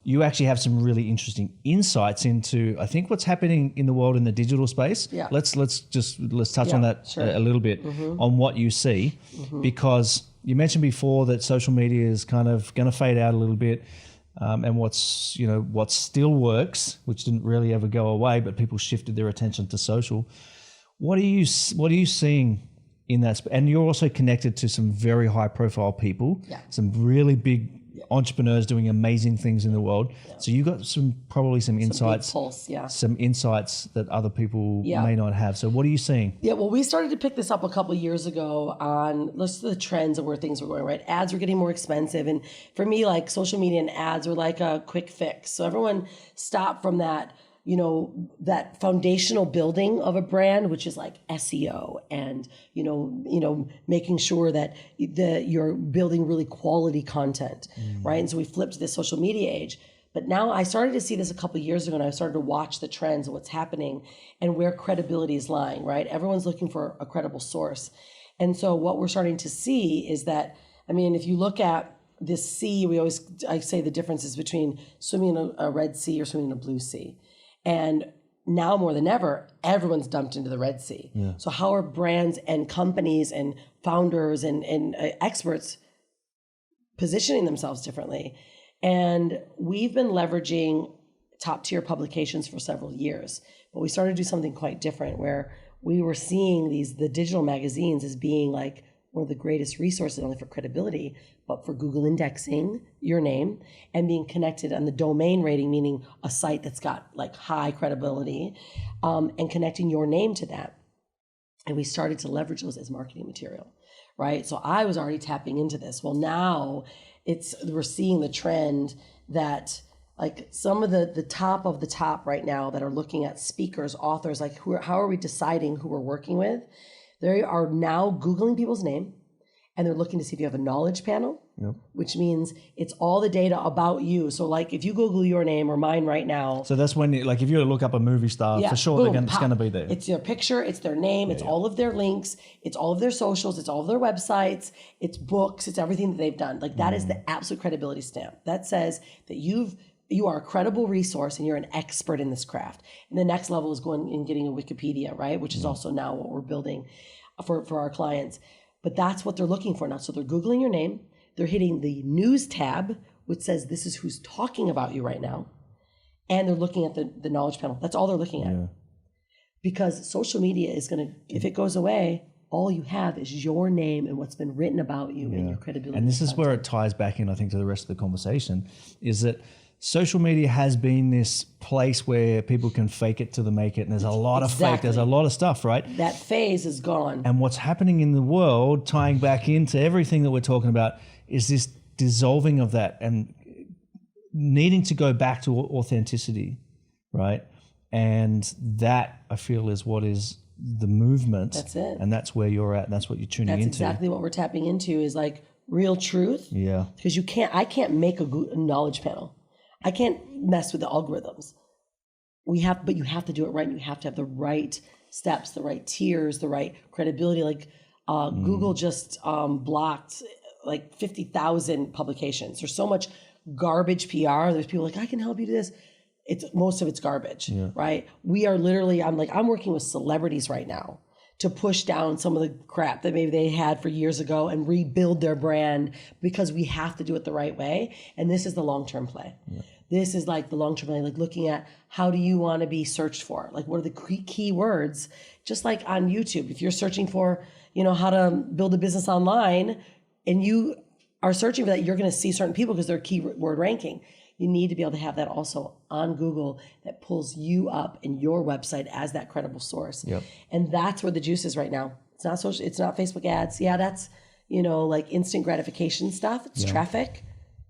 you actually have some really interesting insights into, I think, what's happening in the world in the digital space. Yeah. Let's touch on that a little bit, on what you see, because you mentioned before that social media is kind of going to fade out a little bit, and what still works, which didn't really ever go away, but people shifted their attention to social. What are you seeing in that? And you're also connected to some very high profile people, some really big entrepreneurs doing amazing things in the world. So you got probably some insights, some insights that other people may not have. So what are you seeing? Yeah, well, we started to pick this up a couple of years ago on the trends of where things were going, right? Ads were getting more expensive. And for me, like social media and ads were like a quick fix. So everyone stopped from that, that foundational building of a brand, which is like SEO and, making sure that you're building really quality content, right? And so we flipped to this social media age. But now I started to see this a couple of years ago, and I started to watch the trends of what's happening and where credibility is lying, right? Everyone's looking for a credible source. And so what we're starting to see is that, if you look at this sea, I say the difference is between swimming in a red sea or swimming in a blue sea. And now more than ever, everyone's dumped into the Red Sea. Yeah. So how are brands and companies and founders and experts positioning themselves differently? And we've been leveraging top tier publications for several years, but we started to do something quite different where we were seeing the digital magazines as being like one of the greatest resources, not only for credibility, but for Google indexing your name and being connected on the domain rating, meaning a site that's got like high credibility, and connecting your name to that. And we started to leverage those as marketing material, right? So I was already tapping into this. Well, now we're seeing the trend that like some of the top of the top right now that are looking at speakers, authors, like how are we deciding who we're working with? They are now Googling people's name, and they're looking to see if you have a knowledge panel, which means it's all the data about you. So like if you Google your name or mine right now. So that's when, if you look up a movie star, for sure it's going to be there. It's your picture, it's their name, it's all of their links, it's all of their socials, it's all of their websites, it's books, it's everything that they've done. Like that is the absolute credibility stamp. That says that you are a credible resource and you're an expert in this craft. And the next level is going and getting a Wikipedia, right? Which is also now what we're building for our clients. But that's what they're looking for now. So they're Googling your name. They're hitting the news tab, which says this is who's talking about you right now. And they're looking at the knowledge panel. That's all they're looking at. Because social media is going to, if it goes away, all you have is your name and what's been written about you and your credibility. And this is where it ties back in, I think, to the rest of the conversation, is that social media has been this place where people can fake it till they make it. And there's a lot of fake, there's a lot of stuff, right? That phase is gone. And what's happening in the world, tying back into everything that we're talking about, is this dissolving of that and needing to go back to authenticity, right? And that, I feel, is what is the movement. That's it. And that's where you're at, and that's what you're tuning into. That's exactly what we're tapping into, is like real truth. Yeah. Because I can't make a knowledge panel. I can't mess with the algorithms. But you have to do it right. And you have to have the right steps, the right tiers, the right credibility. Like Google just blocked like 50,000 publications. There's so much garbage PR. There's people like, I can help you do this. Most of it's garbage, right? We are literally, I'm working with celebrities right now to push down some of the crap that maybe they had for years ago and rebuild their brand, because we have to do it the right way. And this is the long-term play. Yeah. This is like the long-term play, like looking at how do you want to be searched for? Like what are the key words? Just like on YouTube, if you're searching for, how to build a business online and you are searching for that, you're going to see certain people because they're keyword ranking. You need to be able to have that also on Google that pulls you up in your website as that credible source. Yep. And that's where the juice is right now. It's not social, it's not Facebook ads. Yeah, that's, like instant gratification stuff. It's traffic,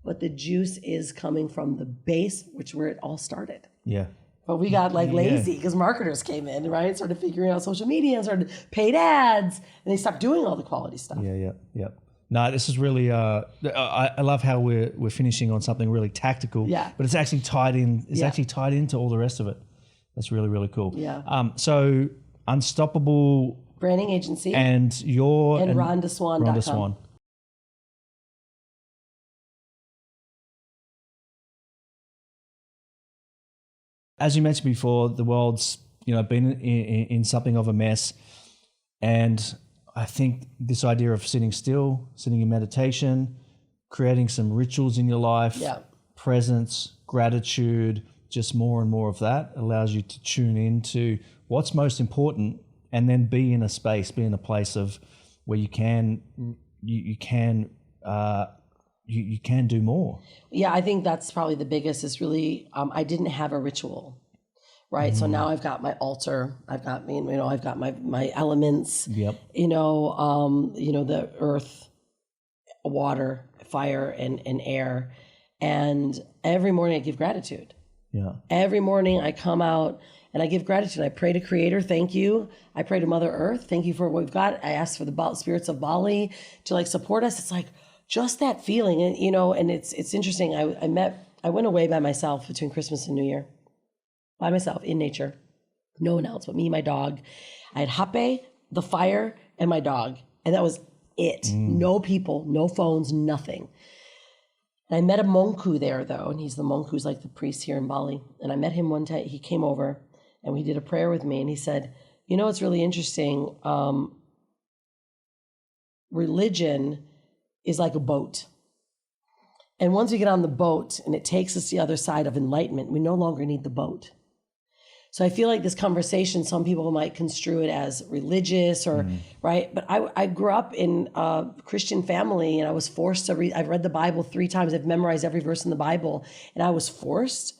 but the juice is coming from the base, which where it all started. Yeah. But we got lazy because marketers came in, right? Started figuring out social media and started paid ads, and they stopped doing all the quality stuff. Yeah. No, this is really. I love how we're finishing on something really tactical. Yeah. But it's actually tied in. It's actually tied into all the rest of it. That's really, really cool. Yeah. So Unstoppable Branding Agency and RhondaSwan.com. Rhonda Swan. as you mentioned before, the world's, been in something of a mess. And I think this idea of sitting still, sitting in meditation, creating some rituals in your life, presence, gratitude, just more and more of that allows you to tune into what's most important, and then be in a space, be in a place of where you can do more. Yeah, I think that's probably the biggest is really, I didn't have a ritual, right? So now I've got my altar, I've got I've got my elements, the earth, water, fire, and air. And every morning I give gratitude. Yeah. Every morning I come out and I give gratitude. I pray to Creator, thank you. I pray to Mother Earth, thank you for what we've got. I ask for the spirits of Bali to support us. It's just that feeling, and it's interesting. I went away by myself between Christmas and New Year, by myself in nature, no one else but me, my dog. I had Hape, the fire, and my dog, and that was it. No people, no phones, nothing. And I met a monku there though, and he's the monk who's like the priest here in Bali. And I met him one time. He came over and we did a prayer with me, and he said, it's really interesting. Religion is like a boat. And once we get on the boat and it takes us to the other side of enlightenment, we no longer need the boat. So I feel like this conversation, some people might construe it as religious or, right? But I grew up in a Christian family, and I was forced to read. I've read the Bible 3 times. I've memorized every verse in the Bible, and I was forced.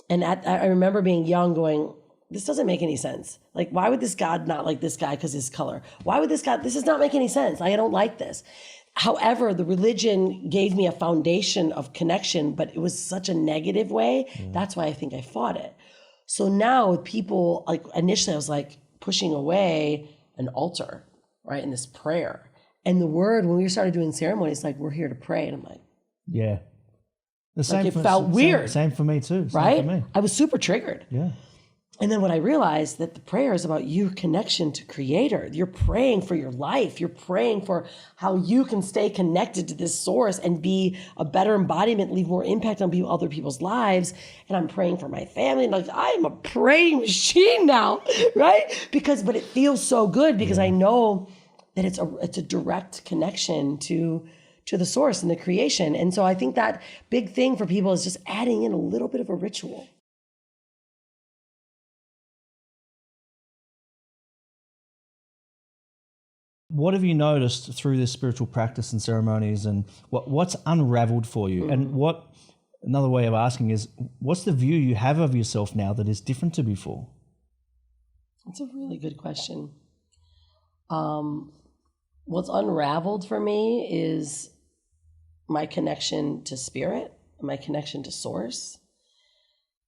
And I remember being young going, this doesn't make any sense. Why would this God not like this guy because his color? Why would this does not make any sense. I don't like this. However, the religion gave me a foundation of connection, but it was such a negative way. That's why I think I fought it. So now with people, initially I was pushing away an altar, right? And this prayer. And the word, when we started doing ceremonies, we're here to pray. And I'm like, yeah. The same it felt weird. Same for me too. Right? For me. I was super triggered. Yeah. And then when I realized that the prayer is about your connection to Creator, you're praying for your life. You're praying for how you can stay connected to this source and be a better embodiment, leave more impact on other people's lives. And I'm praying for my family. And I'm a praying machine now, right? But it feels so good because I know that it's a direct connection to the source and the creation. And so I think that big thing for people is just adding in a little bit of a ritual. What have you noticed through this spiritual practice and ceremonies, and what's unraveled for you? And another way of asking is, what's the view you have of yourself now that is different to before? That's a really good question. What's unraveled for me is my connection to spirit, my connection to source.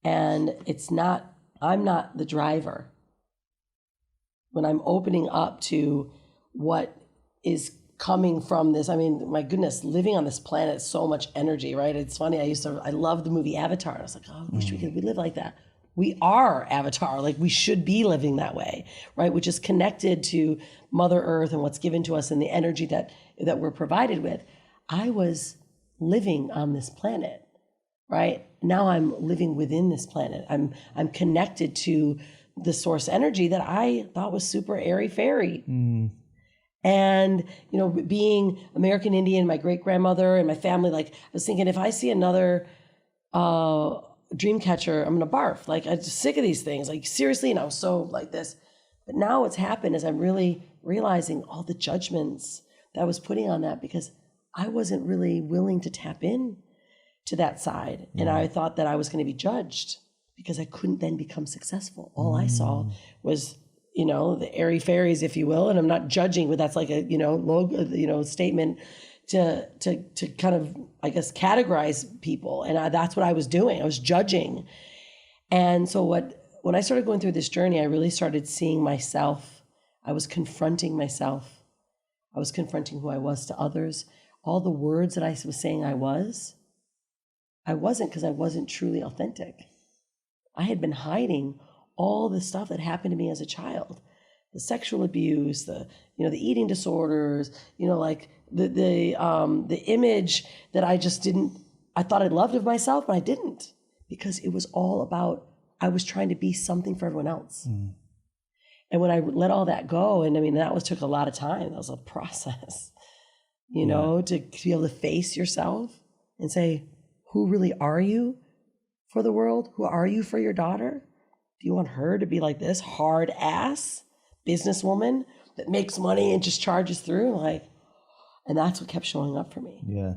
And I'm not the driver. When I'm opening up to what is coming from this, my goodness, living on this planet is so much energy, right? It's funny, I love the movie Avatar. I was like, I wish we live like that. We are Avatar, we should be living that way, right? Which is connected to Mother Earth and what's given to us and the energy that we're provided with. I was living on this planet, right? Now I'm living within this planet. I'm connected to the source energy that I thought was super airy-fairy. And, being American Indian, my great-grandmother and my family, I was thinking, if I see another dream catcher, I'm going to barf. I'm just sick of these things. Seriously, and I was so like this. But now what's happened is I'm really realizing all the judgments that I was putting on that because I wasn't really willing to tap in to that side. And I thought that I was going to be judged because I couldn't then become successful. All I saw was the airy fairies, if you will, and I'm not judging, but that's a logo, statement to kind of, I guess, categorize people, and that's what I was doing. I was judging, and so when I started going through this journey, I really started seeing myself. I was confronting myself. I was confronting who I was to others. All the words that I was saying I wasn't because I wasn't truly authentic. I had been hiding all the stuff that happened to me as a child, the sexual abuse, the eating disorders, the image that I just didn't, I thought I loved of myself, but I didn't, because it was all about I was trying to be something for everyone else. And when I let all that go, and I mean, took a lot of time. That was a process, you know, to be able to face yourself and say, who really are you for the world? Who are you for your daughter? Do you want her to be like this hard ass businesswoman that makes money and just charges through? And that's what kept showing up for me. Yeah.